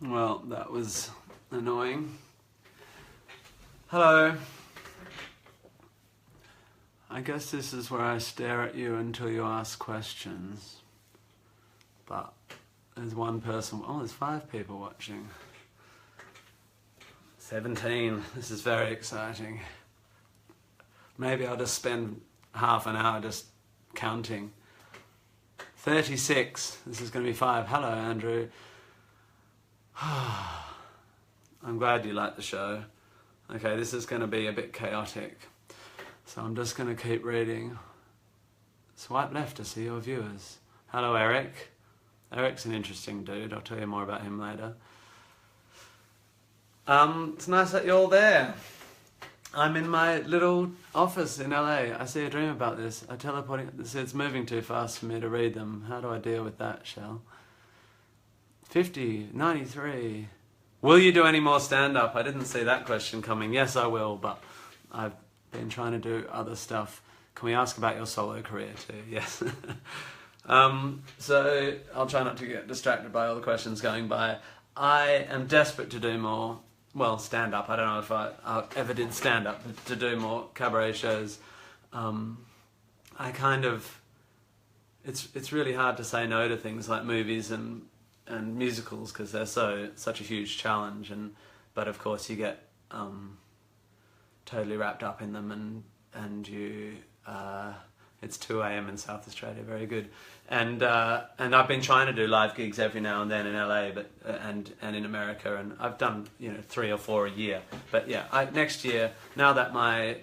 Well, that was annoying. Hello. I guess this is where I stare at you until you ask questions. But there's one person, oh, there's 5 people watching. 17, this is very exciting. Maybe I'll just spend half an hour just counting. 36, this is going to be 5. Hello, Andrew. I'm glad you like the show. Okay, this is going to be a bit chaotic. So I'm just going to keep reading. Swipe left to see your viewers. Hello, Eric. Eric's an interesting dude. I'll tell you more about him later. It's nice that you're all there. I'm in my little office in LA. I see a dream about this. I teleporting. It's moving too fast for me to read them. How do I deal with that, Shell? 50, 93. Will you do any more stand-up? I didn't see that question coming. Yes, I will, but I've been trying to do other stuff. Can we ask about your solo career too? Yes. So I'll try not to get distracted by all the questions going by. I am desperate to do more, well, stand-up. I don't know if I ever did stand-up, but to do more cabaret shows. I kind of, it's really hard to say no to things like movies and musicals because they're such a huge challenge, but of course you get totally wrapped up in them, and you it's 2 a.m. in South Australia, very good, and I've been trying to do live gigs every now and then in LA, but and in America, and I've done 3 or 4 a year, but yeah, next year, now that my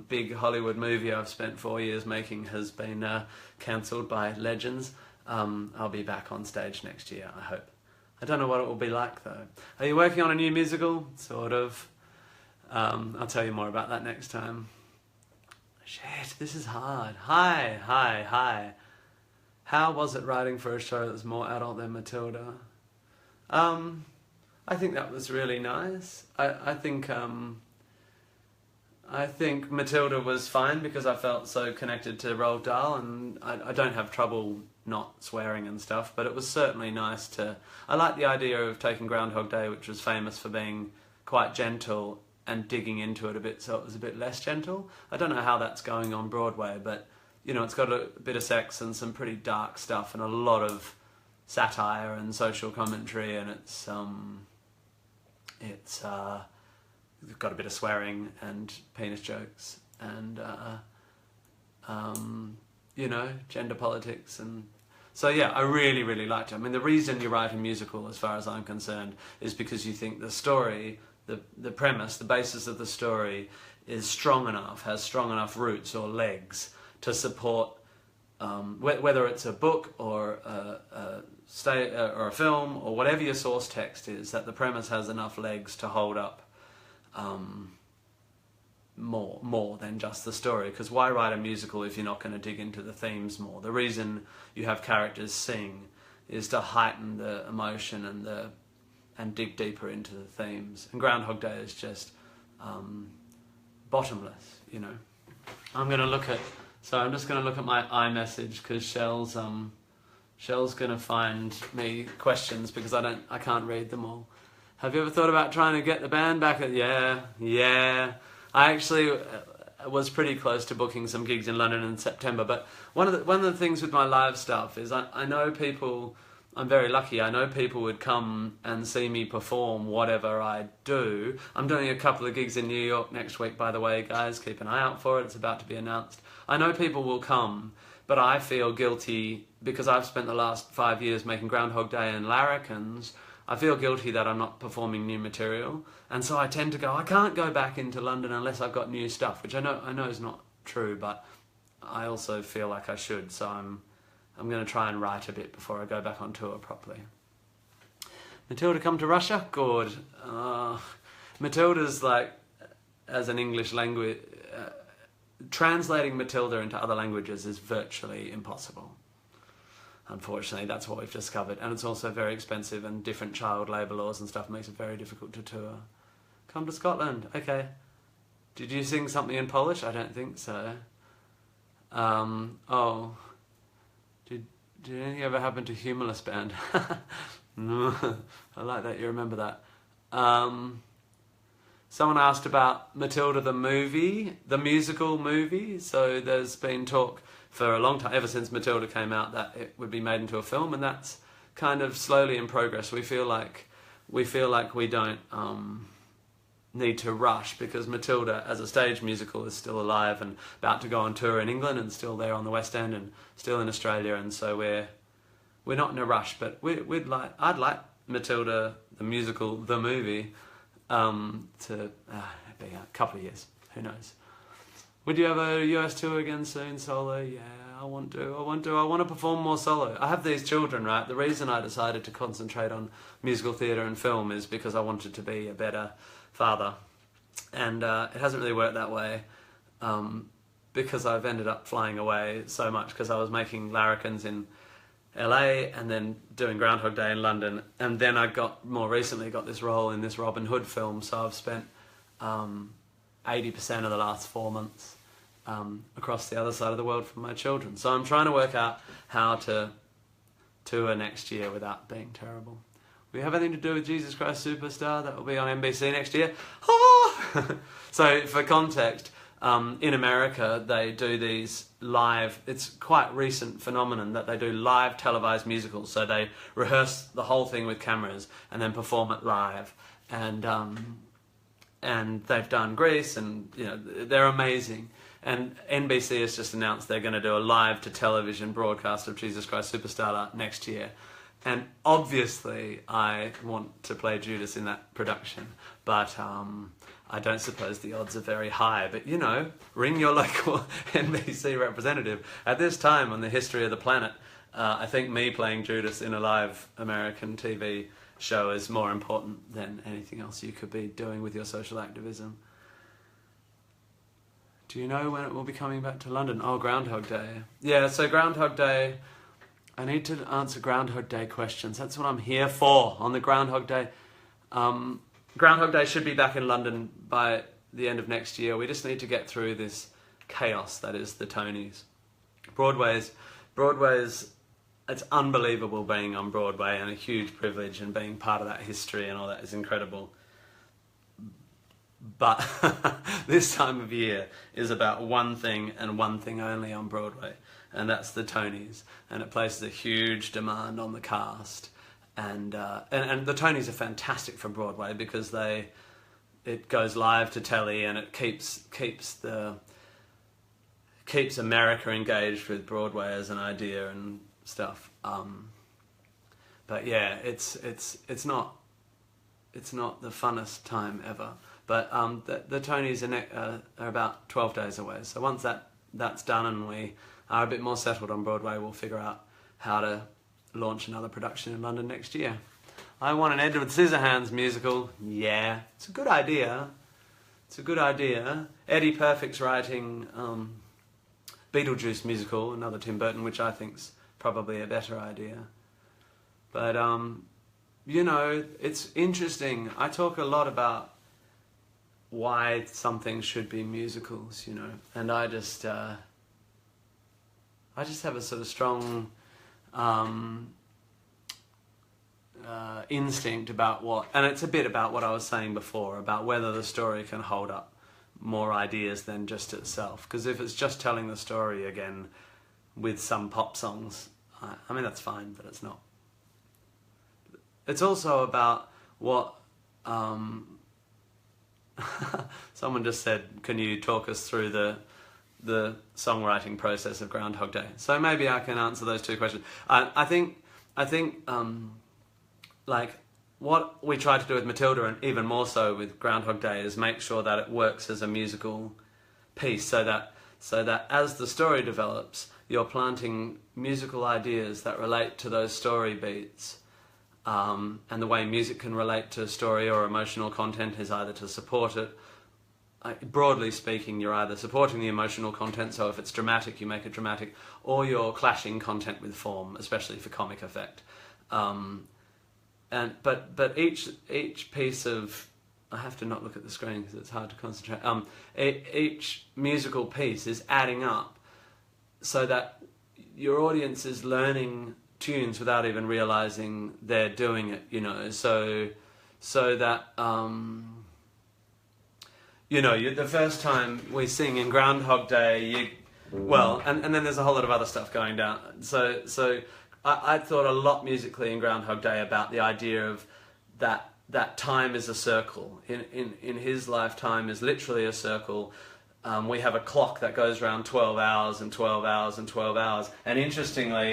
big Hollywood movie I've spent 4 years making has been cancelled by Legends, I'll be back on stage next year, I hope. I don't know what it will be like though. Are you working on a new musical? Sort of. I'll tell you more about that next time. Shit, this is hard. Hi. How was it writing for a show that was more adult than Matilda? I think that was really nice. I think Matilda was fine because I felt so connected to Roald Dahl, and I don't have trouble not swearing and stuff, but it was certainly nice to... I like the idea of taking Groundhog Day, which was famous for being quite gentle, and digging into it a bit so it was a bit less gentle. I don't know how that's going on Broadway, but it's got a bit of sex and some pretty dark stuff and a lot of satire and social commentary, and it's got a bit of swearing and penis jokes and gender politics, and so yeah, I really liked it. I mean, the reason you write a musical, as far as I'm concerned, is because you think the story, the premise, the basis of the story is strong enough, has strong enough roots or legs to support whether it's a book or a film or whatever your source text is, that the premise has enough legs to hold up more than just the story. Because why write a musical if you're not going to dig into the themes more? The reason you have characters sing is to heighten the emotion and dig deeper into the themes. And Groundhog Day is just bottomless, I'm just going to look at my iMessage because Shell's going to find me questions because I can't read them all. Have you ever thought about trying to get the band back? Yeah. I actually was pretty close to booking some gigs in London in September, but one of the things with my live stuff is I know people... I'm very lucky. I know people would come and see me perform whatever I do. I'm doing a couple of gigs in New York next week, by the way, guys. Keep an eye out for it. It's about to be announced. I know people will come, but I feel guilty because I've spent the last 5 years making Groundhog Day and Larrikins. I feel guilty that I'm not performing new material. And so I tend to go, I can't go back into London unless I've got new stuff, which I know is not true, but I also feel like I should. So I'm going to try and write a bit before I go back on tour properly. Matilda come to Russia? Good. Matilda's like, as an English language, translating Matilda into other languages is virtually impossible. Unfortunately, that's what we've discovered. And it's also very expensive, and different child labour laws and stuff makes it very difficult to tour. Come to Scotland. Okay. Did you sing something in Polish? I don't think so. Did anything ever happen to Humorless Band? I like that you remember that. Someone asked about Matilda the movie, the musical movie. So there's been talk for a long time, ever since Matilda came out, that it would be made into a film, and that's kind of slowly in progress. We feel like we don't need to rush, because Matilda as a stage musical is still alive and about to go on tour in England and still there on the West End and still in Australia, and so we're not in a rush. But I'd like Matilda the musical, the movie, to be a couple of years. Who knows? Would you have a US tour again soon, solo? Yeah, I want to. I want to perform more solo. I have these children, right? The reason I decided to concentrate on musical theatre and film is because I wanted to be a better father. And it hasn't really worked that way, because I've ended up flying away so much, because I was making larrikins in LA and then doing Groundhog Day in London, and then I more recently got this role in this Robin Hood film, so I've spent 80% of the last 4 months across the other side of the world from my children. So I'm trying to work out how to tour next year without being terrible. We have anything to do with Jesus Christ Superstar? That will be on NBC next year. Oh! So for context, in America they do these live, it's quite recent phenomenon that they do live televised musicals. So they rehearse the whole thing with cameras and then perform it live. And they've done Grease, and they're amazing. And NBC has just announced they're going to do a live-to-television broadcast of Jesus Christ Superstar next year. And obviously I want to play Judas in that production, but I don't suppose the odds are very high. But ring your local NBC representative. At this time on the history of the planet, I think me playing Judas in a live American TV show is more important than anything else you could be doing with your social activism. Do you know when it will be coming back to London? Oh, Groundhog Day. Yeah, so Groundhog Day, I need to answer Groundhog Day questions. That's what I'm here for, on the Groundhog Day. Groundhog Day should be back in London by the end of next year. We just need to get through this chaos that is the Tonys. Broadway's, it's unbelievable being on Broadway, and a huge privilege, and being part of that history and all that is incredible. But this time of year is about one thing and one thing only on Broadway, and that's the Tonys, and it places a huge demand on the cast. And the Tonys are fantastic for Broadway, because it goes live to telly, and it keeps America engaged with Broadway as an idea and stuff. But yeah, it's not the funnest time ever. But the Tonys are about 12 days away. So once that's done and we are a bit more settled on Broadway, we'll figure out how to launch another production in London next year. I want an Edward Scissorhands musical. Yeah, it's a good idea. Eddie Perfect's writing Beetlejuice musical, another Tim Burton, which I think's probably a better idea. But it's interesting. I talk a lot about why something should be musicals, and I just have a sort of strong instinct about what, and it's a bit about what I was saying before, about whether the story can hold up more ideas than just itself. Because if it's just telling the story again with some pop songs, I mean, that's fine, but it's not. It's also about what someone just said, can you talk us through the songwriting process of Groundhog Day? So maybe I can answer those two questions. I think like what we try to do with Matilda, and even more so with Groundhog Day, is make sure that it works as a musical piece, so that as the story develops, you're planting musical ideas that relate to those story beats. And the way music can relate to story or emotional content is either to support it. Broadly speaking, you're either supporting the emotional content, so if it's dramatic, you make it dramatic, or you're clashing content with form, especially for comic effect. But each piece of, I have to not look at the screen because it's hard to concentrate. Each musical piece is adding up, so that your audience is learning tunes without even realizing they're doing it, you know. So that you know, the first time we sing in Groundhog Day, and then there's a whole lot of other stuff going down. So I thought a lot musically in Groundhog Day about the idea of that time is a circle. In his lifetime is literally a circle. We have a clock that goes around 12 hours and 12 hours and 12 hours. And interestingly,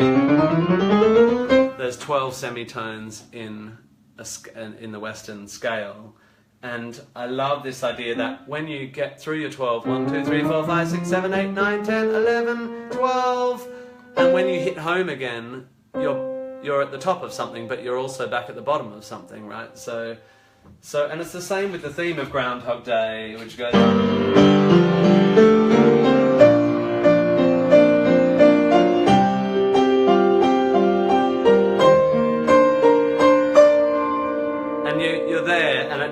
there's 12 semitones in the Western scale. And I love this idea that when you get through your 12, 1, 2, 3, 4, 5, 6, 7, 8, 9, 10, 11, 12, and when you hit home again, you're at the top of something, but you're also back at the bottom of something, right? So, and it's the same with the theme of Groundhog Day, which goes... And you're there, and it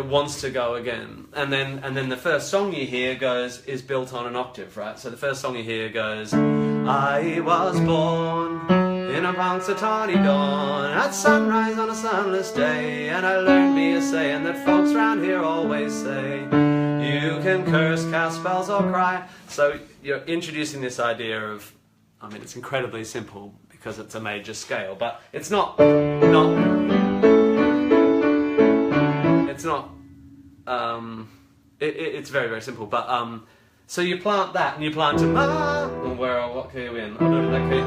wants to go again. And then the first song you hear is built on an octave, right? So the first song you hear goes, I was born in a Punxsutawney dawn at sunrise on a sunless day, and I learned me a saying that folks round here always say, you can curse, cast spells or cry. So you're introducing this idea of, I mean, it's incredibly simple because it's a major scale, but it's not it's very, very simple, but so you plant that, and you plant what key are we in? I don't know that key.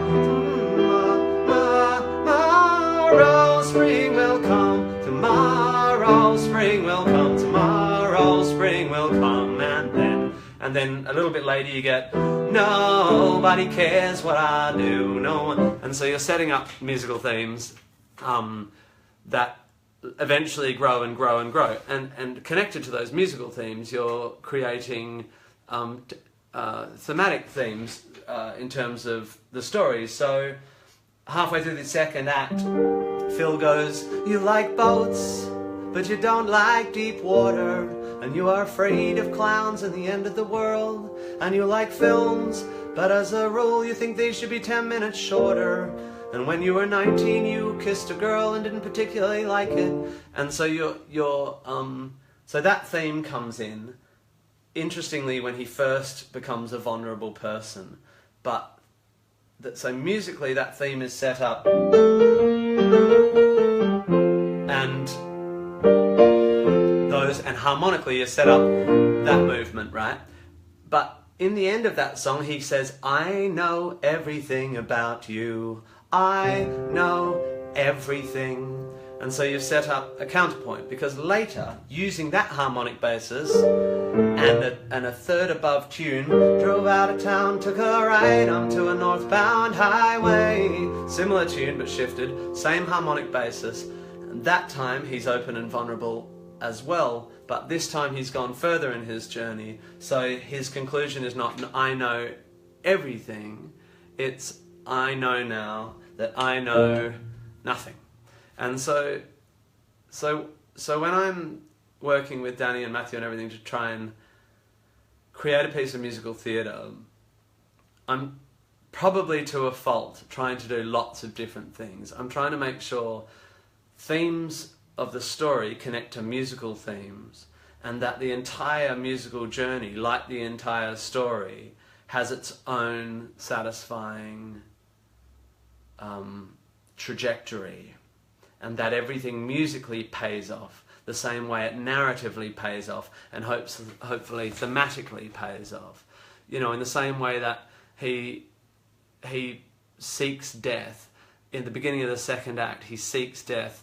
Tomorrow spring will come, tomorrow spring will come, tomorrow spring will come, and then a little bit later you get, nobody cares what I do, no one. And so you're setting up musical themes that eventually grow and grow and grow, and connected to those musical themes you're creating thematic themes in terms of the stories. So halfway through the second act, Phil goes, you like boats but you don't like deep water, and you are afraid of clowns and the end of the world, and you like films but as a rule you think they should be 10 minutes shorter. And when you were 19, you kissed a girl and didn't particularly like it. And so so that theme comes in, interestingly, when he first becomes a vulnerable person. But so musically, that theme is set up, and harmonically, you set up that movement, right? But in the end of that song, he says, I know everything about you. I know everything. And so you've set up a counterpoint, because later, using that harmonic basis and a third above tune, drove out of town, took a right onto a northbound highway. Similar tune but shifted, same harmonic basis. And that time he's open and vulnerable as well, but this time he's gone further in his journey. So his conclusion is not, I know everything, it's, I know now that I know nothing. And so when I'm working with Danny and Matthew and everything to try and create a piece of musical theatre, I'm probably to a fault trying to do lots of different things. I'm trying to make sure themes of the story connect to musical themes, and that the entire musical journey, like the entire story, has its own satisfying trajectory, and that everything musically pays off the same way it narratively pays off, and hopefully thematically pays off. You know, in the same way that he seeks death. In the beginning of the second act, he seeks death,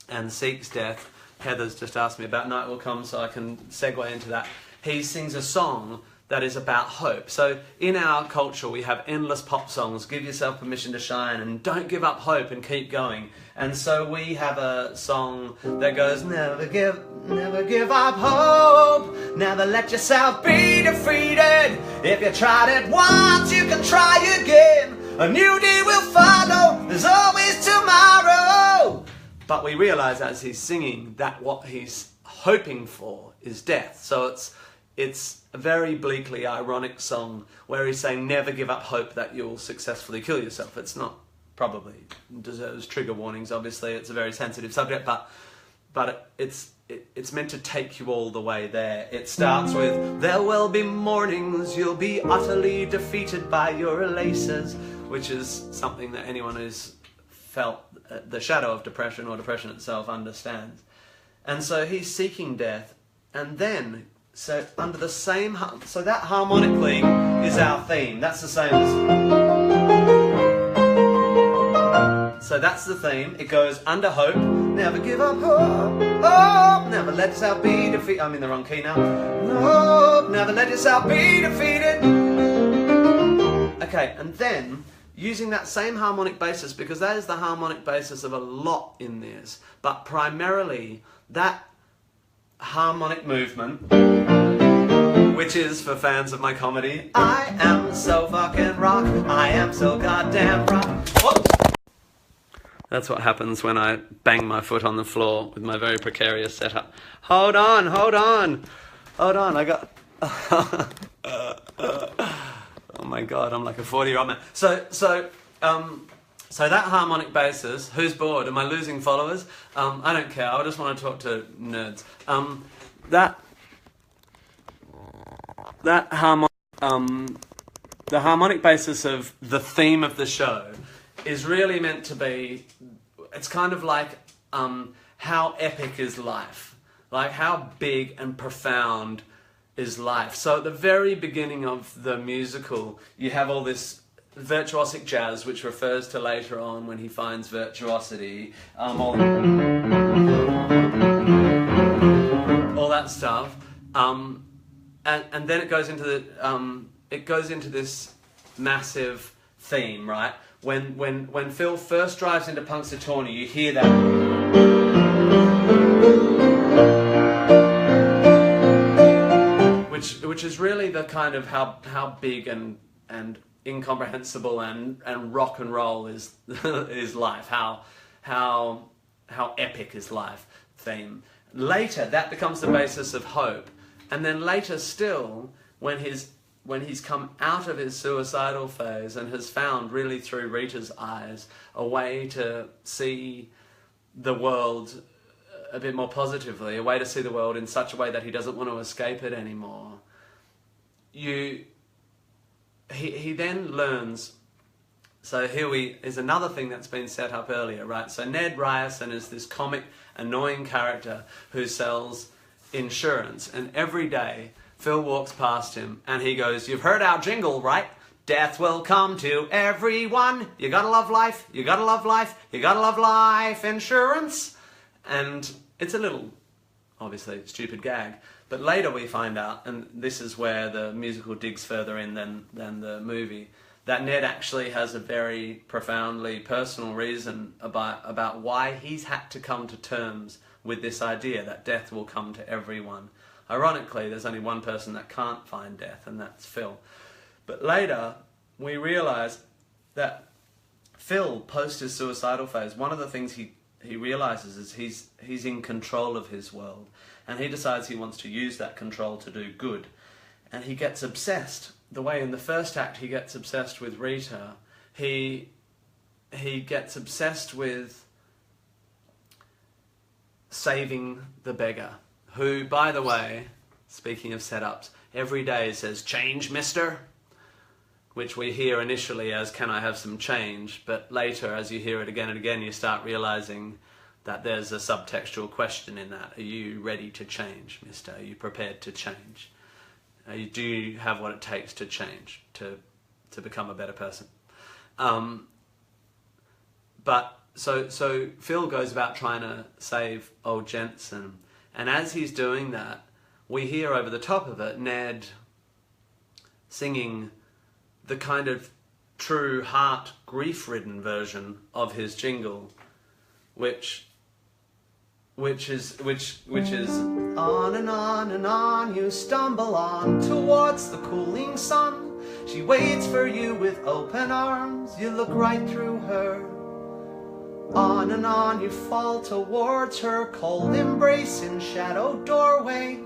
and seeks death. Heather's just asked me about Night Will Come, so I can segue into that. He sings a song that is about hope. So in our culture we have endless pop songs, give yourself permission to shine, and don't give up hope and keep going. And so we have a song that goes, never give up hope, never let yourself be defeated. If you tried it once, you can try again. A new day will follow, there's always tomorrow. But we realise as he's singing that what he's hoping for is death. So it's a very bleakly ironic song where he's saying never give up hope that you'll successfully kill yourself. It's not, probably deserves trigger warnings, obviously. It's a very sensitive subject, but it's meant to take you all the way there. It starts with, there will be mornings you'll be utterly defeated by your laces, which is something that anyone who's felt the shadow of depression or depression itself understands. And so he's seeking death, and then, so under the same, so that harmonically is our theme. That's the same as, so that's the theme. It goes under hope, never give up hope, hope, never let yourself be defeated. I'm in the wrong key now. Hope, never let yourself be defeated. Okay, and then using that same harmonic basis, because that is the harmonic basis of a lot in this, but primarily that harmonic movement, which is, for fans of my comedy, I am so fucking rock, I am so goddamn rock. Whoops. That's what happens when I bang my foot on the floor with my very precarious setup. Hold on, I got... Oh my god, I'm like a 40-year-old man. So that harmonic basis, who's bored? Am I losing followers? I don't care, I just want to talk to nerds. The harmonic basis of the theme of the show is really meant to be, it's kind of like how epic is life? Like how big and profound is life? So at the very beginning of the musical, you have all this virtuosic jazz, which refers to later on when he finds virtuosity, all that stuff, and then it goes into this massive theme, right? When Phil first drives into Punxsutawney, you hear that, which is really the kind of how big and incomprehensible and rock and roll is is life, how epic is life theme. Later that becomes the basis of hope, and then later still when he's come out of his suicidal phase and has found, really through Rita's eyes, a way to see the world a bit more positively, a way to see the world in such a way that he doesn't want to escape it anymore. He then learns, so here is another thing that's been set up earlier, right? So Ned Ryerson is this comic, annoying character who sells insurance, and every day Phil walks past him and he goes, "You've heard our jingle, right? Death will come to everyone. You gotta love life, you gotta love life, you gotta love life insurance." And it's a little, obviously, stupid gag. But later we find out, and this is where the musical digs further in than the movie, that Ned actually has a very profoundly personal reason about why he's had to come to terms with this idea that death will come to everyone. Ironically, there's only one person that can't find death, and that's Phil. But later, we realise that Phil, post his suicidal phase, one of the things he realises is he's in control of his world, and he decides he wants to use that control to do good. And he gets obsessed. The way in the first act he gets obsessed with Rita, he gets obsessed with saving the beggar, who, by the way, speaking of setups, every day says, "Change, mister," which we hear initially as, "Can I have some change?" But later, as you hear it again and again, you start realising that there's a subtextual question in that. Are you ready to change, mister? Are you prepared to change? Do you have what it takes to change, to become a better person? But so Phil goes about trying to save old Jensen, and as he's doing that, we hear over the top of it Ned singing the kind of true heart grief-ridden version of his jingle, which is on and on you stumble on towards the cooling sun. She waits for you with open arms, you look right through her. On and on you fall towards her cold embrace in shadowed doorway.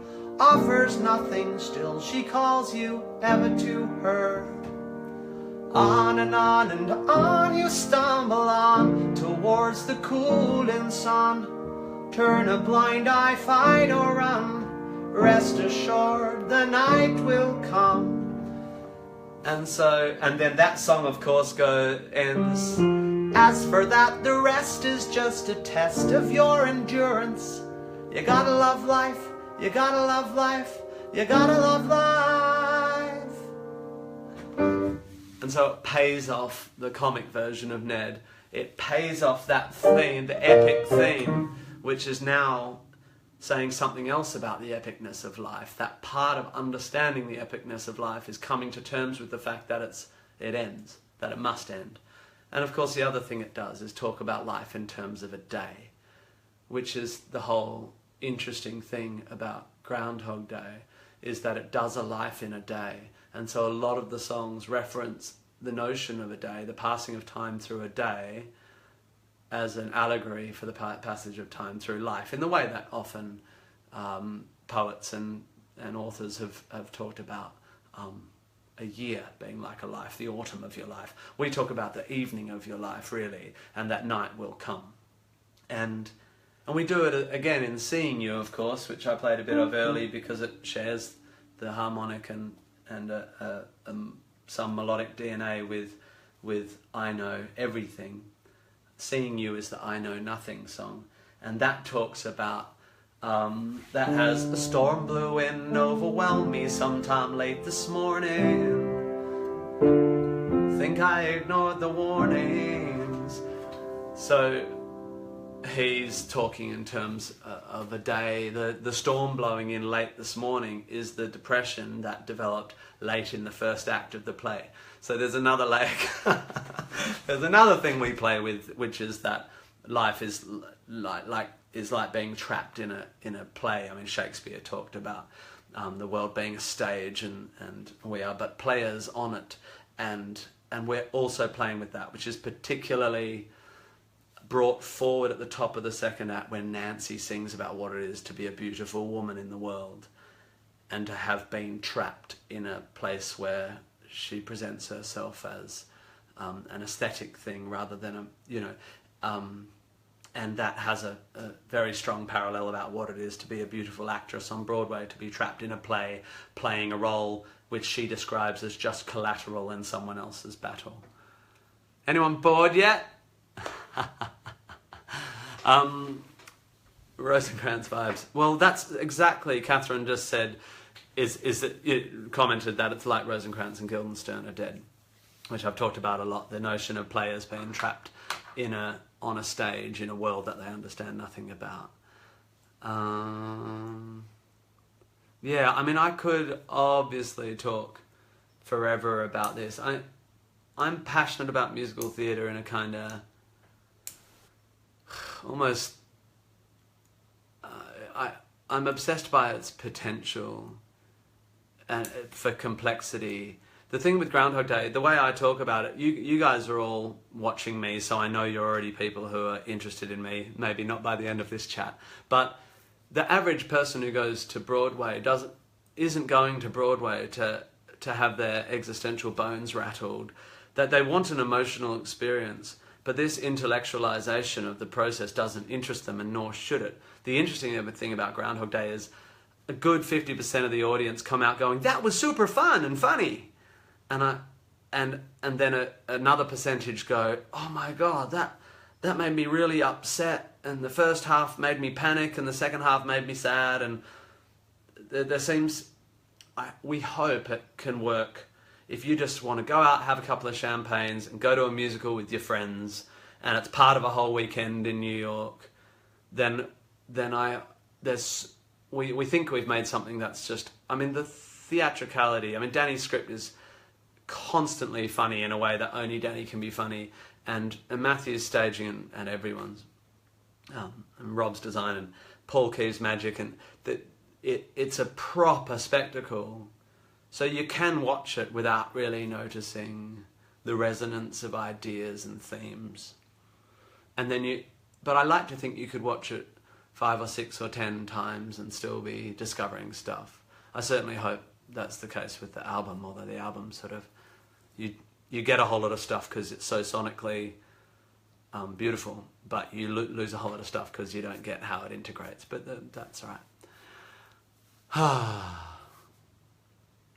offers nothing, still she calls you ever to her. On and on you stumble on, towards the cooling sun. Turn a blind eye, fight or run, rest assured the night will come. And then that song of course ends. As for that, the rest is just a test of your endurance. You gotta love life, you gotta love life, you gotta love life. And so it pays off the comic version of Ned. It pays off that theme, the epic theme, which is now saying something else about the epicness of life. That part of understanding the epicness of life is coming to terms with the fact that it ends, that it must end. And of course the other thing it does is talk about life in terms of a day, which is the whole interesting thing about Groundhog Day, is that it does a life in a day. And so a lot of the songs reference the notion of a day, the passing of time through a day, as an allegory for the passage of time through life, in the way that often poets and authors have talked about a year being like a life, the autumn of your life. We talk about the evening of your life, really, and that night will come. And we do it again in Seeing You, of course, which I played a bit of early because it shares the harmonic and some melodic DNA with I Know Everything. Seeing You is the I Know Nothing song, and that talks about that has a storm blew in, overwhelmed me sometime late this morning. Think I ignored the warnings. So he's talking in terms of a day. The storm blowing in late this morning is the depression that developed late in the first act of the play. So there's another leg. There's another thing we play with, which is that life is like being trapped in a play. I mean, Shakespeare talked about the world being a stage, and we are but players on it, and we're also playing with that, which is particularly brought forward at the top of the second act when Nancy sings about what it is to be a beautiful woman in the world and to have been trapped in a place where she presents herself as an aesthetic thing rather than and that has a very strong parallel about what it is to be a beautiful actress on Broadway, to be trapped in a play playing a role which she describes as just collateral in someone else's battle. Anyone bored yet? Rosencrantz vibes. Well, that's exactly, Catherine just said, is that you commented that it's like Rosencrantz and Guildenstern are dead, which I've talked about a lot, the notion of players being trapped on a stage in a world that they understand nothing about. Yeah, I mean, I could obviously talk forever about this. I'm passionate about musical theatre in a kind of almost I'm obsessed by its potential and for complexity. The thing with Groundhog Day, the way I talk about it, you guys are all watching me, so I know you're already people who are interested in me, maybe not by the end of this chat, but the average person who goes to Broadway isn't going to Broadway to have their existential bones rattled, that they want an emotional experience. But this intellectualization of the process doesn't interest them, and nor should it. The interesting thing about Groundhog Day is a good 50% of the audience come out going, that was super fun and funny. And then another percentage go, oh my God, that made me really upset. And the first half made me panic and the second half made me sad. And there seems, we hope it can work. If you just want to go out, have a couple of champagnes and go to a musical with your friends, and it's part of a whole weekend in New York, then we think we've made something that's just, I mean, the theatricality. I mean, Danny's script is constantly funny in a way that only Danny can be funny, and Matthew's staging and everyone's, and Rob's design and Paul Keeves' magic, and it's a proper spectacle. So you can watch it without really noticing the resonance of ideas and themes. And then but I like to think you could watch it 5 or 6 or 10 times and still be discovering stuff. I certainly hope that's the case with the album, although the album sort of, you get a whole lot of stuff because it's so sonically beautiful, but you lose a whole lot of stuff because you don't get how it integrates, but that's all right.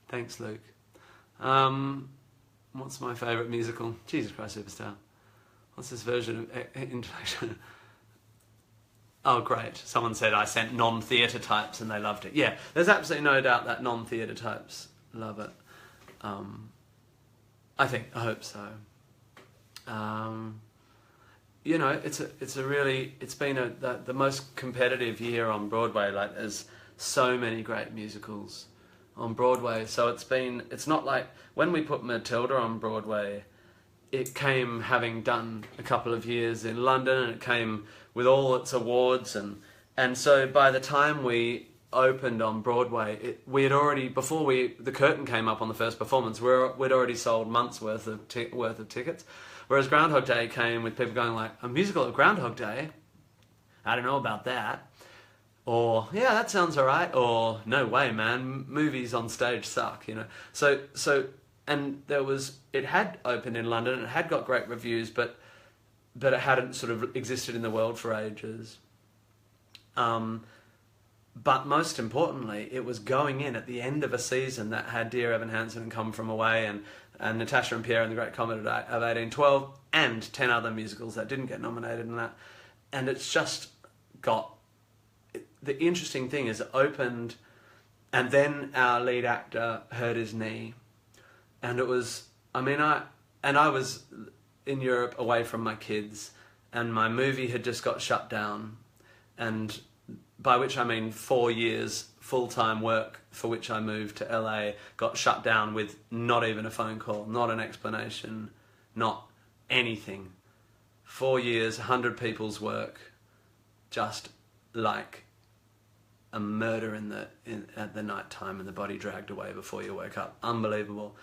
Thanks, Luke. What's my favourite musical? Jesus Christ Superstar. What's this version of introduction? Oh, great. Someone said I sent non-theatre types and they loved it. Yeah, there's absolutely no doubt that non-theatre types love it. I hope so. You know, it's been the most competitive year on Broadway. Like, there's so many great musicals on Broadway. So it's not like when we put Matilda on Broadway, it came having done a couple of years in London, and it came with all its awards, and so by the time we opened on Broadway, we had already, before the curtain came up on the first performance, we'd already sold months worth of tickets. Whereas Groundhog Day came with people going like, a musical of Groundhog Day? I don't know about that. Or, yeah, that sounds alright. Or, no way, man, movies on stage suck, you know. So, and it had opened in London, it had got great reviews, but it hadn't sort of existed in the world for ages. But most importantly, it was going in at the end of a season that had Dear Evan Hansen and Come From Away and Natasha and Pierre and the Great Comet of 1812 and 10 other musicals that didn't get nominated in that. And it's just got... The interesting thing is it opened, and then our lead actor hurt his knee. And it was... I was in Europe away from my kids, and my movie had just got shut down, and by which I mean 4 years full-time work for which I moved to LA got shut down with not even a phone call, not an explanation, not anything. 4 years, 100 people's work, just like a murder at the night time, and the body dragged away before you woke up. Unbelievable.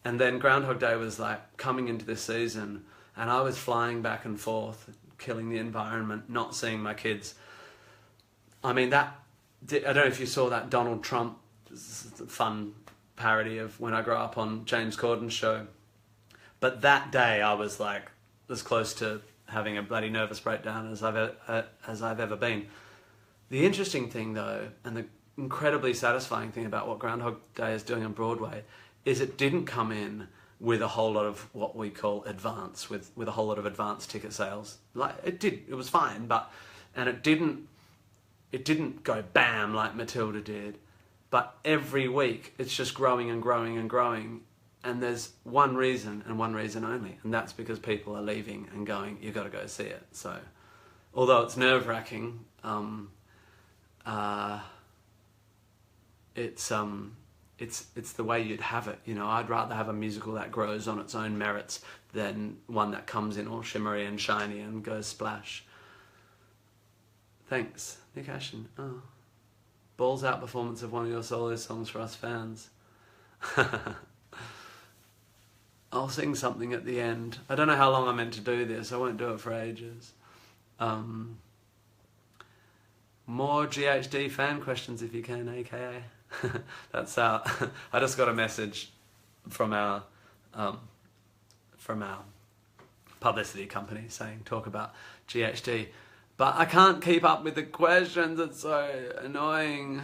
And then Groundhog Day was like coming into this season, and I was flying back and forth, killing the environment, not seeing my kids. I mean, I don't know if you saw that Donald Trump fun parody of When I Grow Up on James Corden's show. But that day I was like as close to having a bloody nervous breakdown as I've ever been. The interesting thing though, and the incredibly satisfying thing about what Groundhog Day is doing on Broadway, is it didn't come in with a whole lot of what we call advance, with a whole lot of advance ticket sales. Like, it was fine, and it didn't go bam like Matilda did, but every week it's just growing and growing and growing, and there's one reason and one reason only, and that's because people are leaving and going, you've got to go see it. So, although it's nerve-wracking, it's the way you'd have it, you know. I'd rather have a musical that grows on its own merits than one that comes in all shimmery and shiny and goes splash. Thanks, Nick Ashen. Oh, balls out performance of one of your solo songs for us fans. I'll sing something at the end. I don't know how long I'm meant to do this. I won't do it for ages. More GHD fan questions if you can, aka. That's I just got a message from our publicity company saying talk about GHD, but I can't keep up with the questions. It's so annoying.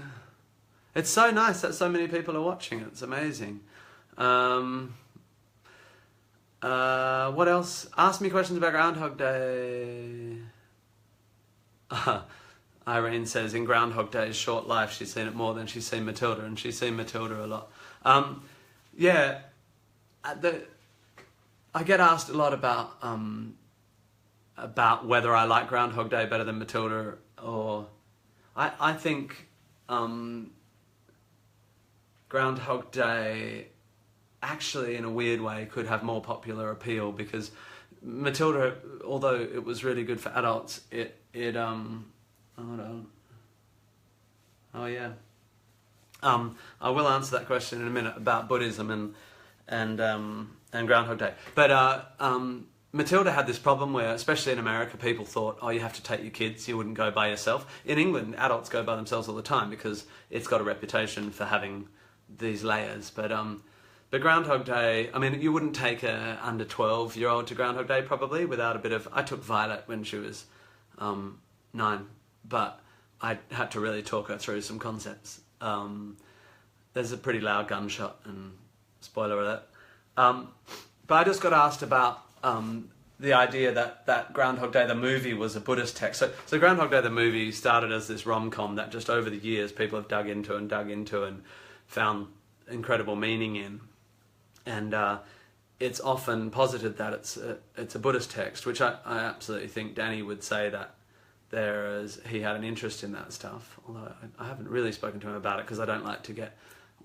It's so nice that so many people are watching it. It's amazing. What else? Ask me questions about Groundhog Day. Irene says, in Groundhog Day's short life, she's seen it more than she's seen Matilda, and she's seen Matilda a lot. Yeah, I get asked a lot about whether I like Groundhog Day better than Matilda, or I think Groundhog Day actually, in a weird way, could have more popular appeal, because Matilda, although it was really good for adults, I will answer that question in a minute about Buddhism and Groundhog Day. But Matilda had this problem where, especially in America, people thought, oh, you have to take your kids, you wouldn't go by yourself. In England, adults go by themselves all the time because it's got a reputation for having these layers. But Groundhog Day, I mean, you wouldn't take a under 12-year-old to Groundhog Day probably without a bit of... I took Violet when she was 9, but I had to really talk her through some concepts. There's a pretty loud gunshot, and spoiler alert. But I just got asked about the idea that Groundhog Day, the movie, was a Buddhist text. So Groundhog Day, the movie, started as this rom-com that just over the years people have dug into and found incredible meaning in. And it's often posited that it's a Buddhist text, which I absolutely think Danny would say that he had an interest in that stuff. Although I haven't really spoken to him about it because I don't like to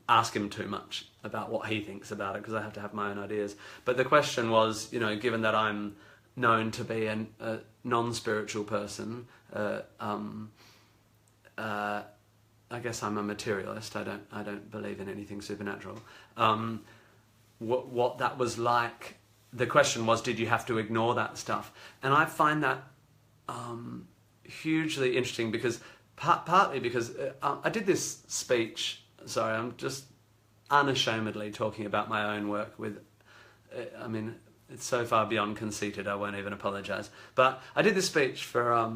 ask him too much about what he thinks about it because I have to have my own ideas. But the question was, given that I'm known to be a non-spiritual person, I guess I'm a materialist. I don't believe in anything supernatural. What that was like. The question was, did you have to ignore that stuff? And I find that hugely interesting because partly because I did this speech. Sorry, I'm just unashamedly talking about my own work with... I mean, it's so far beyond conceited, I won't even apologise. But I did this speech for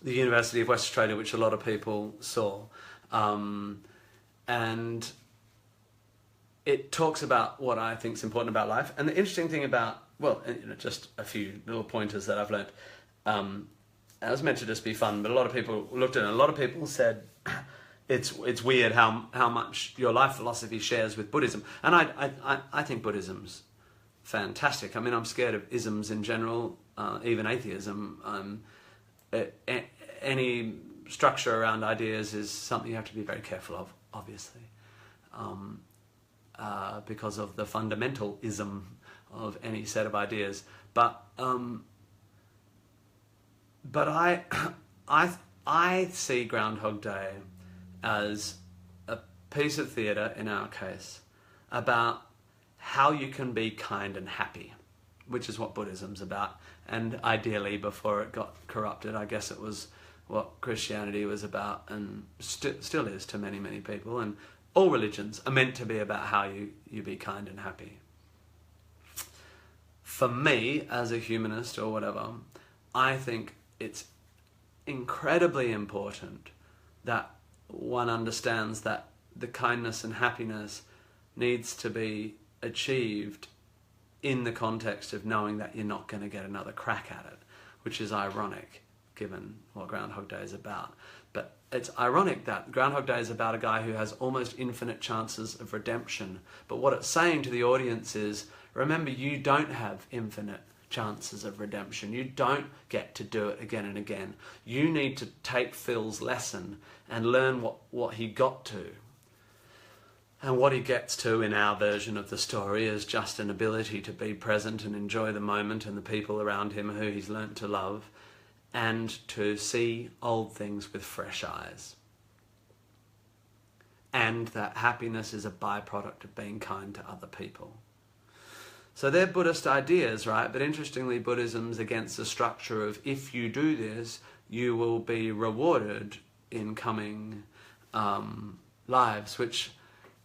the University of West Australia, which a lot of people saw. And it talks about what I think is important about life. And the interesting thing about... Well, just a few little pointers that I've learnt. It was meant to just be fun, but a lot of people looked at it and a lot of people said... It's weird how much your life philosophy shares with Buddhism. And I think Buddhism's fantastic. I mean, I'm scared of isms in general, even atheism. Any structure around ideas is something you have to be very careful of, obviously, because of the fundamentalism of any set of ideas. But I see Groundhog Day as a piece of theatre, in our case, about how you can be kind and happy, which is what Buddhism's about. And ideally, before it got corrupted, I guess it was what Christianity was about, and still is to many, many people. And all religions are meant to be about how you be kind and happy. For me, as a humanist or whatever, I think it's incredibly important that one understands that the kindness and happiness needs to be achieved in the context of knowing that you're not going to get another crack at it, which is ironic given what Groundhog Day is about. But it's ironic that Groundhog Day is about a guy who has almost infinite chances of redemption. But what it's saying to the audience is, remember, you don't have infinite chances of redemption. You don't get to do it again and again. You need to take Phil's lesson and learn what he got to. And what he gets to in our version of the story is just an ability to be present and enjoy the moment and the people around him who he's learnt to love, and to see old things with fresh eyes. And that happiness is a byproduct of being kind to other people. So they're Buddhist ideas, right? But interestingly, Buddhism's against the structure of, if you do this, you will be rewarded in coming lives, which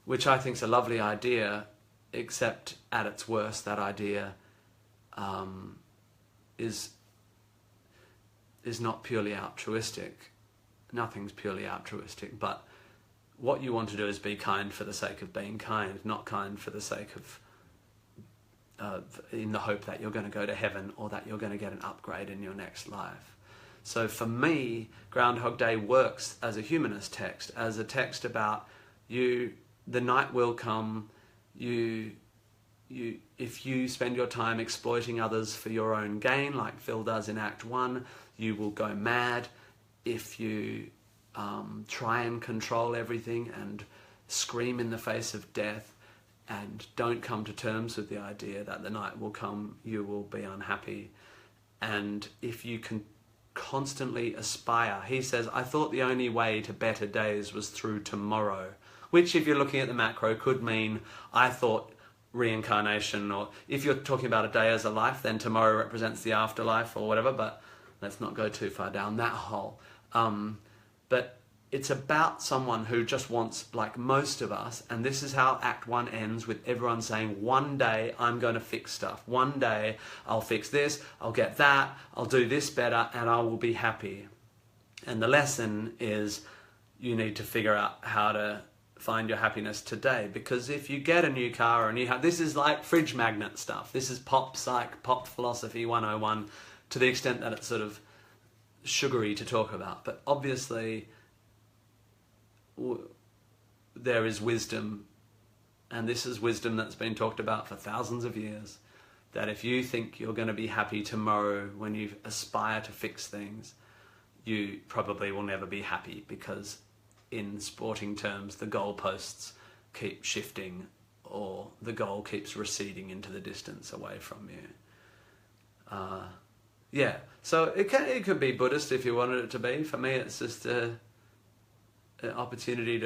I think is a lovely idea, except at its worst, that idea is not purely altruistic. Nothing's purely altruistic, but what you want to do is be kind for the sake of being kind, not kind for the sake of in the hope that you're going to go to heaven or that you're going to get an upgrade in your next life. So for me, Groundhog Day works as a humanist text, as a text about the night will come, if you spend your time exploiting others for your own gain, like Phil does in Act 1, you will go mad. If you try and control everything and scream in the face of death, and don't come to terms with the idea that the night will come, you will be unhappy. And if you can constantly aspire, he says, I thought the only way to better days was through tomorrow, which if you're looking at the macro could mean, I thought reincarnation, or if you're talking about a day as a life, then tomorrow represents the afterlife or whatever, but let's not go too far down that hole. But it's about someone who just wants, like most of us, and this is how Act 1 ends, with everyone saying, one day I'm going to fix stuff. One day I'll fix this, I'll get that, I'll do this better, and I will be happy. And the lesson is you need to figure out how to find your happiness today, because if you get a new car or a new house, this is like fridge magnet stuff. This is pop psych, pop philosophy 101, to the extent that it's sort of sugary to talk about. But obviously there is wisdom, and this is wisdom that's been talked about for thousands of years, that if you think you're going to be happy tomorrow when you aspire to fix things, you probably will never be happy, because in sporting terms, the goalposts keep shifting, or the goal keeps receding into the distance away from you. Yeah, so it could be Buddhist if you wanted it to be. For me, it's just an opportunity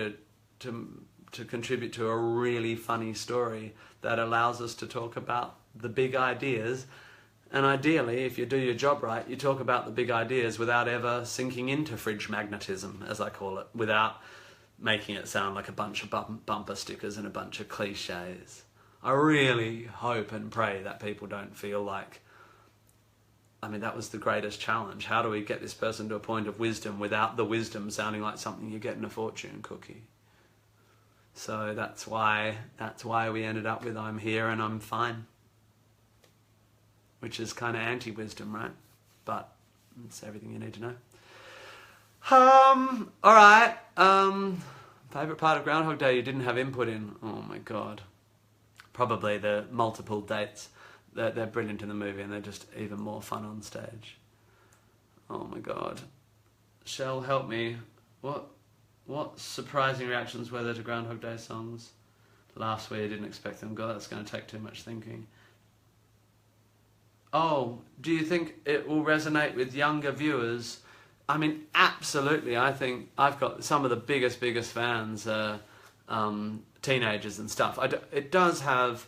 to contribute to a really funny story that allows us to talk about the big ideas. And ideally, if you do your job right, you talk about the big ideas without ever sinking into fridge magnetism, as I call it, without making it sound like a bunch of bumper stickers and a bunch of cliches. I really hope and pray that people don't feel like, I mean, that was the greatest challenge. How do we get this person to a point of wisdom without the wisdom sounding like something you get in a fortune cookie? So that's why we ended up with I'm here and I'm fine, which is kind of anti-wisdom, right? But it's everything you need to know. All right. Favourite part of Groundhog Day you didn't have input in? Oh my God. Probably the multiple dates. They're brilliant in the movie, and they're just even more fun on stage. Oh my God. Shell, help me. What surprising reactions were there to Groundhog Day songs? Last week I didn't expect them. God, that's going to take too much thinking. Oh, do you think it will resonate with younger viewers? I mean, absolutely. I think I've got some of the biggest fans, teenagers and stuff. It does have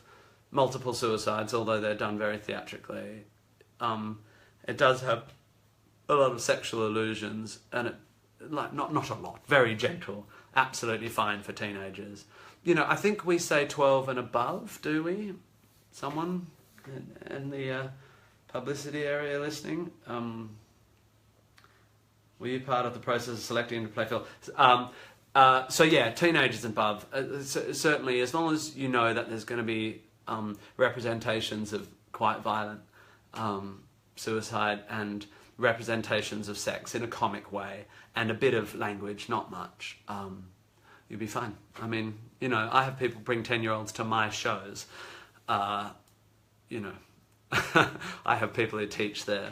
multiple suicides, although they're done very theatrically. It does have a lot of sexual allusions, and not a lot, very gentle, absolutely fine for teenagers. You know, I think we say 12 and above, do we? Someone in the publicity area listening? Were you part of the process of selecting to play film? So yeah, teenagers and above. Certainly, as long as you know that there's going to be representations of quite violent suicide and representations of sex in a comic way and a bit of language, not much, you'll be fine. I mean, you know, I have people bring 10-year-olds to my shows. You know, I have people who teach their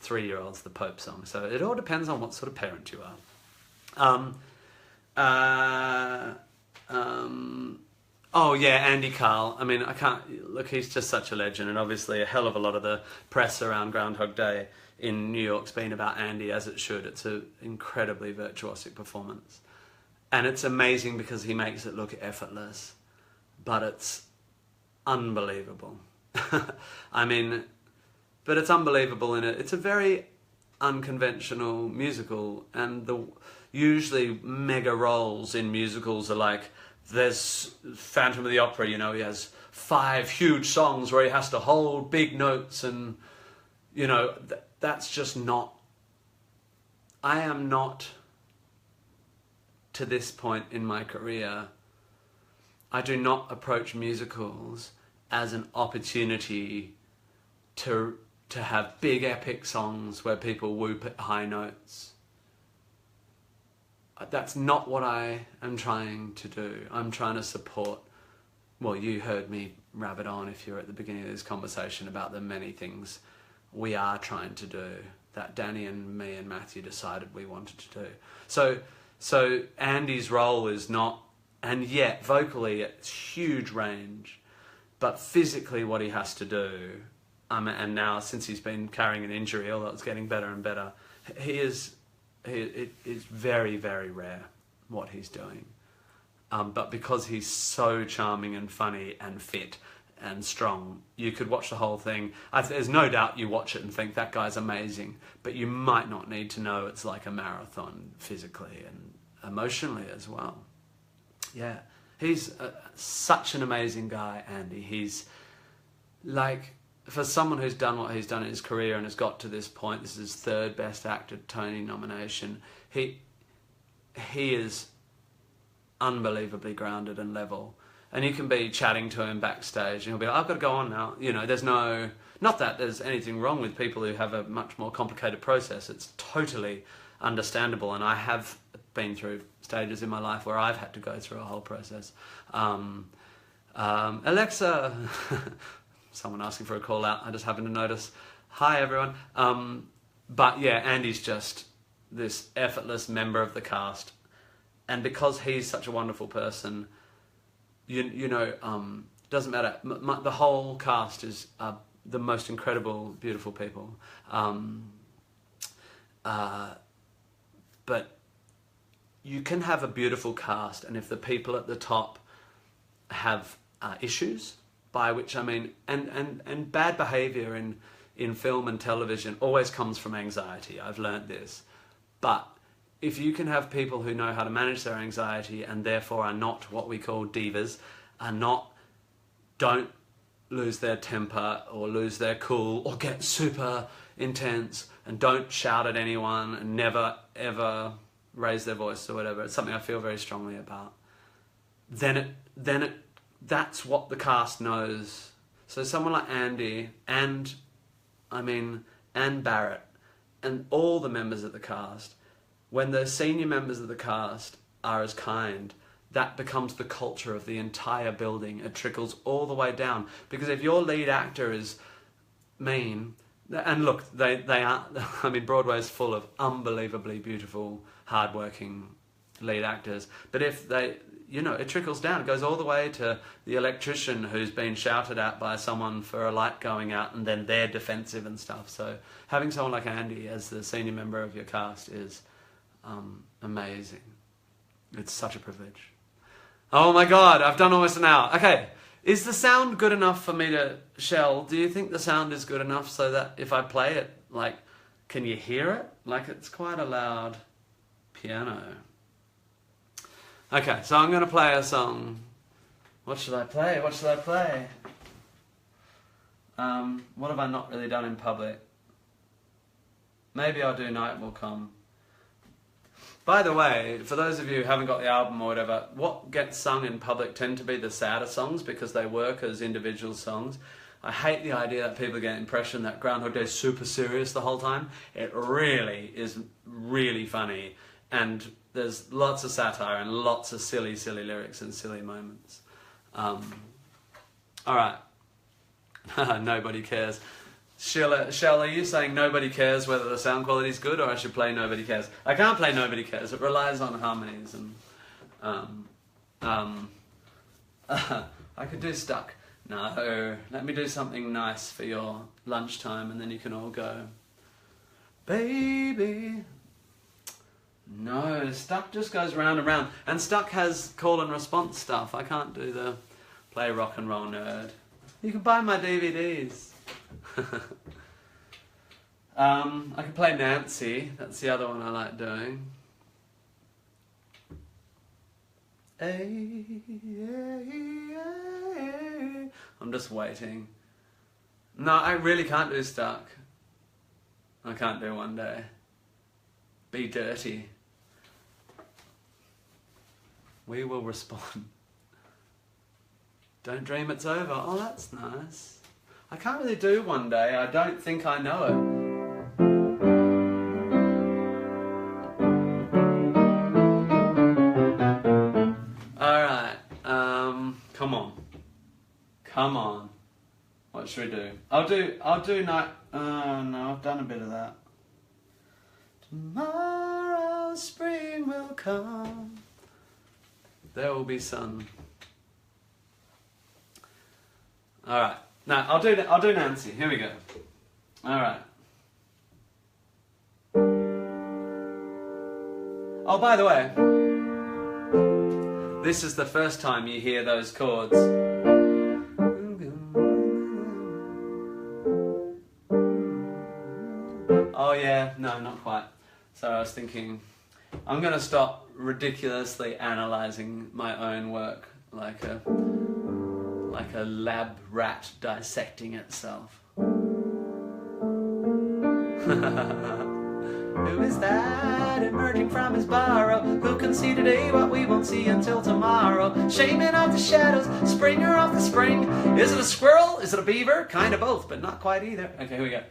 3-year-olds the Pope song. So it all depends on what sort of parent you are. Oh yeah, Andy Carl. I mean, I can't look. He's just such a legend, and obviously a hell of a lot of the press around Groundhog Day in New York's been about Andy, as it should. It's an incredibly virtuosic performance, and it's amazing because he makes it look effortless, but it's unbelievable. I mean, but it's unbelievable in it. It's a very unconventional musical, and the usually mega roles in musicals are like, there's Phantom of the Opera, you know, he has 5 huge songs where he has to hold big notes, and, you know, that's just not... I am not, to this point in my career, I do not approach musicals as an opportunity to have big epic songs where people whoop at high notes. That's not what I am trying to do. I'm trying to support... Well, you heard me rabbit on, if you're at the beginning of this conversation, about the many things we are trying to do that Danny and me and Matthew decided we wanted to do. So Andy's role is not... And yet, vocally, it's huge range. But physically what he has to do... and now, since he's been carrying an injury, although it's getting better and better, it is very, very rare what he's doing. But because he's so charming and funny and fit, and strong. You could watch the whole thing. There's no doubt you watch it and think that guy's amazing, but you might not need to know it's like a marathon physically and emotionally as well. Yeah, he's such an amazing guy, Andy. He's like, for someone who's done what he's done in his career and has got to this point, this is his third Best Actor Tony nomination, he is unbelievably grounded and level. And you can be chatting to him backstage and he'll be like, I've got to go on now. You know, there's no, not that there's anything wrong with people who have a much more complicated process. It's totally understandable. And I have been through stages in my life where I've had to go through a whole process. Alexa, someone asking for a call out. I just happened to notice. Hi, everyone. But yeah, Andy's just this effortless member of the cast. And because he's such a wonderful person, you know, doesn't matter. The whole cast is the most incredible, beautiful people. But you can have a beautiful cast, and if the people at the top have issues, by which I mean, and bad behaviour in film and television always comes from anxiety. I've learnt this. But if you can have people who know how to manage their anxiety and therefore are not what we call divas, don't lose their temper or lose their cool or get super intense and don't shout at anyone and never ever raise their voice or whatever, it's something I feel very strongly about, then that's what the cast knows. So someone like Andy and Barrett and all the members of the cast, when the senior members of the cast are as kind, that becomes the culture of the entire building. It trickles all the way down. Because if your lead actor is mean, and look, they are, I mean, Broadway's full of unbelievably beautiful, hardworking lead actors. But if they, you know, it trickles down. It goes all the way to the electrician who's been shouted at by someone for a light going out and then they're defensive and stuff. So having someone like Andy as the senior member of your cast is amazing. It's such a privilege. Oh my God, I've done almost an hour. Okay, is the sound good enough for me to, Shell, do you think the sound is good enough so that if I play it, like, can you hear it? Like, it's quite a loud piano. Okay, so I'm going to play a song. What should I play? What should I play? What have I not really done in public? Maybe I'll do Night Will Come. By the way, for those of you who haven't got the album or whatever, what gets sung in public tend to be the sadder songs because they work as individual songs. I hate the idea that people get the impression that Groundhog Day is super serious the whole time. It really is really funny. And there's lots of satire and lots of silly, silly lyrics and silly moments. All right. Nobody cares. Shell, are you saying nobody cares whether the sound quality is good or I should play Nobody Cares? I can't play Nobody Cares. It relies on harmonies and... I could do Stuck. No, let me do something nice for your lunchtime and then you can all go. Baby... No, Stuck just goes round and round. And Stuck has call and response stuff. I can't do the play rock and roll nerd. You can buy my DVDs. I can play Nancy. That's the other one I like doing. I'm just waiting. No, I really can't do Stuck. I can't do One Day. Be Dirty. We will respond. Don't dream it's over. Oh, that's nice. I can't really do One Day. I don't think I know it. Alright. Come on. Come on. What should we do? I'll do Night... no, I've done a bit of that. Tomorrow spring will come. There will be sun. All right. Now I'll do Nancy. Here we go. All right. Oh, by the way, this is the first time you hear those chords. Yeah, no, not quite. So I was thinking, I'm going to stop ridiculously analysing my own work like a lab rat dissecting itself. Who is that emerging from his burrow? Who can see today what we won't see until tomorrow? Shaman of the shadows, springer of the spring. Is it a squirrel? Is it a beaver? Kind of both, but not quite either. Okay, here we go.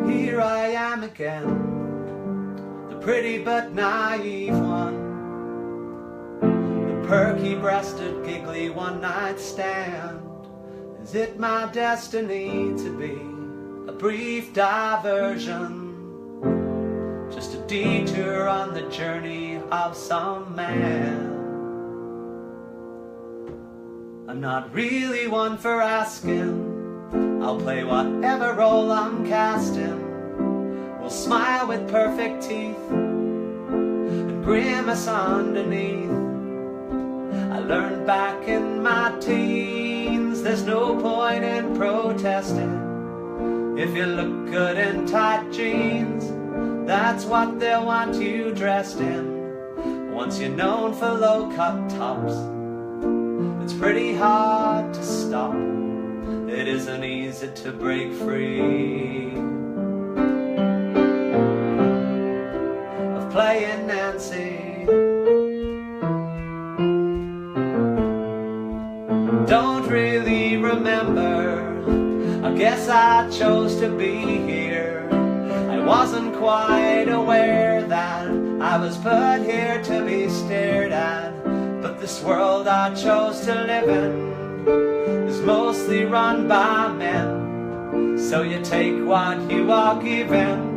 Here I am again, the pretty but naive one, the perky-breasted, giggly one-night stand. Is it my destiny to be a brief diversion? Just a detour on the journey of some man. I'm not really one for asking. I'll play whatever role I'm casting. We'll smile with perfect teeth and grimace underneath. I learned back in my teens, there's no point in protesting. If you look good in tight jeans, that's what they'll want you dressed in. Once you're known for low-cut tops, it's pretty hard to stop. It isn't easy to break free of playing Nancy. Don't really remember, I guess I chose to be here. I wasn't quite aware that I was put here to be stared at. But this world I chose to live in is mostly run by men. So you take what you are given,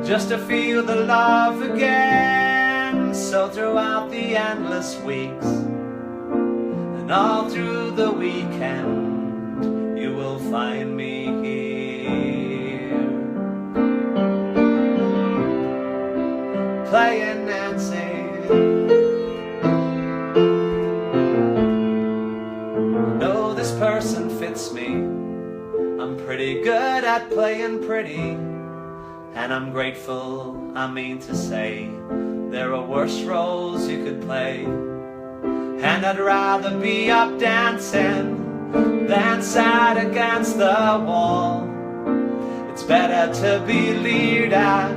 just to feel the love again. So throughout the endless weeks and all through the weekend, you will find me here, playing Nancy. No, this person fits me. I'm pretty good at playing pretty, and I'm grateful, I mean to say. There are worse roles you could play, and I'd rather be up dancing than sat against the wall. It's better to be leered at